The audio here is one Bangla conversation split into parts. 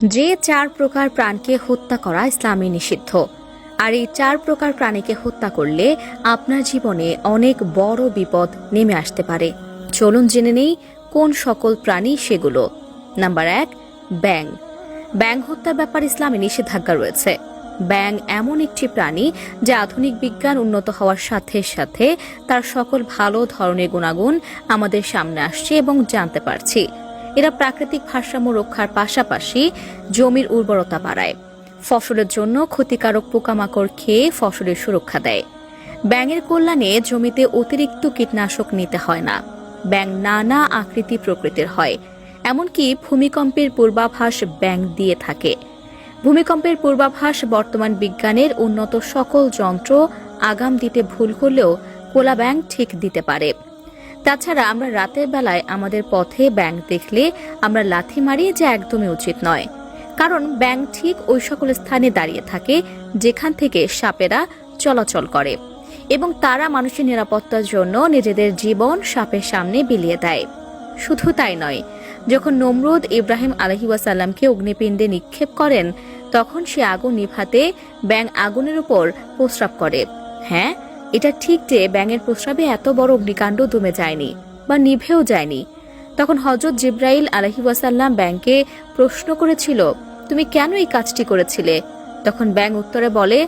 যে 4 প্রকার প্রাণকে হত্যা করা ইসলামে নিষিদ্ধ। আর এই 4 প্রকার প্রাণীকে হত্যা করলে আপনার জীবনে অনেক বড় বিপদ নেমে আসতে পারে। চলুন জেনে নেই কোন সকল প্রাণী সেগুলো। নাম্বার 1, ব্যাঙ। ব্যাঙ হত্যার ব্যাপারে ইসলামে নিষেধাজ্ঞা রয়েছে। ব্যাঙ এমন একটি প্রাণী যা আধুনিক বিজ্ঞান উন্নত হওয়ার সাথে সাথে তার সকল ভালো ধরনের গুণাগুণ আমাদের সামনে আসছে এবং জানতে পারছি। এরা প্রাকৃতিক ভারসাম্য রক্ষার পাশাপাশি জমির উর্বরতা বাড়ায়, ফসলের জন্য ক্ষতিকারক পোকামাকড় খেয়ে ফসলের সুরক্ষা দেয়। ব্যাঙের কল্যাণে জমিতে অতিরিক্ত কীটনাশক নিতে হয় না। ব্যাঙ নানা আকৃতি প্রকৃতির হয়, এমনকি ভূমিকম্পের পূর্বাভাস ব্যাঙ দিয়ে থাকে। ভূমিকম্পের পূর্বাভাস বর্তমান বিজ্ঞানের উন্নত সকল যন্ত্র আগাম দিতে ভুল করলেও কোলা ব্যাঙ ঠিক দিতে পারে। তাছাড়া আমরা রাতের বেলায় আমাদের পথে ব্যাঙ দেখলে আমরা লাথি মারি, যা একদমই উচিত নয়। কারণ ব্যাঙ ঠিক ওই সকল স্থানে দাঁড়িয়ে থাকে যেখান থেকে সাপেরা চলাচল করে এবং তারা মানুষের নিরাপত্তার জন্য নিজেদের জীবন সাপের সামনে বিলিয়ে দেয়। শুধু তাই নয়, যখন নমরুদ ইব্রাহিম আলাইহিওয়াসাল্লামকে অগ্নিপিণ্ডে নিক্ষেপ করেন, তখন সে আগুন নিভাতে ব্যাঙ আগুনের উপর প্রস্রাব করে। হ্যাঁ, এটা ঠিক যে ব্যাঙের প্রস্রাবে এত বড় অগ্নিকাণ্ড দমে যায়নি বা নিভেও যায়নি। তখন হযরত জিবরাইল আলাইহিওয়াসাল্লাম ব্যাঙকে প্রশ্ন করেছিল, তুমি কেন এই কাজটি করেছিলে? তখন ব্যাঙ উত্তরে বলে,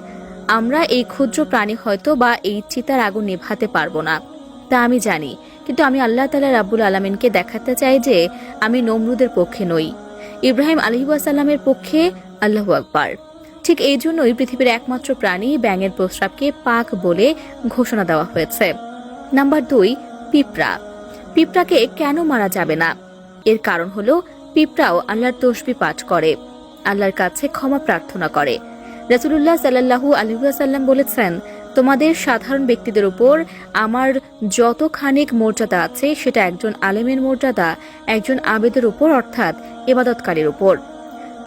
আমরা এই ক্ষুদ্র প্রাণী হয়তো বা এই চিতার আগুন নিভাতে পারবো না, তা আমি জানি, কিন্তু আমি আল্লাহ তাআলা রাব্বুল আলামিনকে দেখাতে চাই যে আমি নমরুদের পক্ষে নই, ইব্রাহিম আলাইহিওয়াসাল্লামের পক্ষে। আল্লাহু আকবার। ঠিক এই জন্যই পৃথিবীর একমাত্র প্রাণী ব্যাঙের প্রস্রাবকে পাক বলে ঘোষণা দেওয়া হয়েছে। নাম্বার 2, পিঁপড়া। পিঁপড়াকে কেন মারা যাবে না? এর কারণ হলো পিঁপড়াও আল্লাহর তসবিহ পাঠ করে, আল্লাহর কাছে ক্ষমা প্রার্থনা করে। রাসূলুল্লাহ সাল্লাল্লাহু আলাইহি ওয়াসাল্লাম বলেছেন, তোমাদের সাধারণ ব্যক্তিদের উপর আমার যতখানিক মর্যাদা আছে সেটা একজন আলেমের মর্যাদা একজন আবেদের উপর, অর্থাৎ ইবাদতকারীর উপর।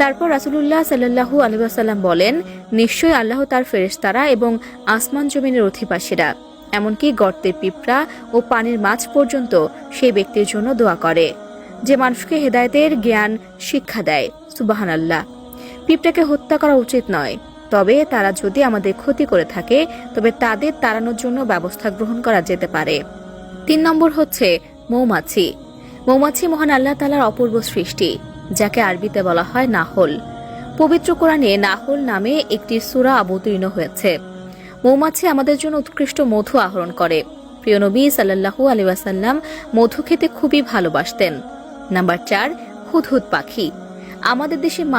তারপর রাসূলুল্লাহ সাল্লাল্লাহু আলাইহি ওয়াসাল্লাম বলেন, নিশ্চয়ই আল্লাহ তার ফেরেশতারা এবং আসমান জমিনের অধিবাসীরা, এমনকি গর্তের পিঁপড়া ও পানির মাছ পর্যন্ত সেই ব্যক্তির জন্য দোয়া করে যে মানুষকে হেদায়েতের জ্ঞান শিক্ষা দেয়। সুবহানাল্লাহ। পিঁপড়াকে হত্যা করা উচিত নয়, তবে তারা যদি আমাদের ক্ষতি করে থাকে তবে তাদের তাড়ানোর জন্য ব্যবস্থা গ্রহণ করা যেতে পারে। 3 নম্বর হচ্ছে মৌমাছি। মৌমাছি মহান আল্লাহ তাআলার অপূর্ব সৃষ্টি, যাকে আরবিতে বলা হয় নাহল। পবিত্র কোরআনে নাহল নামে একটি সূরা অবতীর্ণ হয়েছে। মৌমাছি আমাদের জন্য উৎকৃষ্ট মধু আহরণ করে। প্রিয় নবী সাল্লাল্লাহু আলাইহি ওয়াসাল্লাম মধু খেতে খুবই ভালোবাসতেন। নাম্বার 4, হুদহুদ পাখি। আমাদের দেশে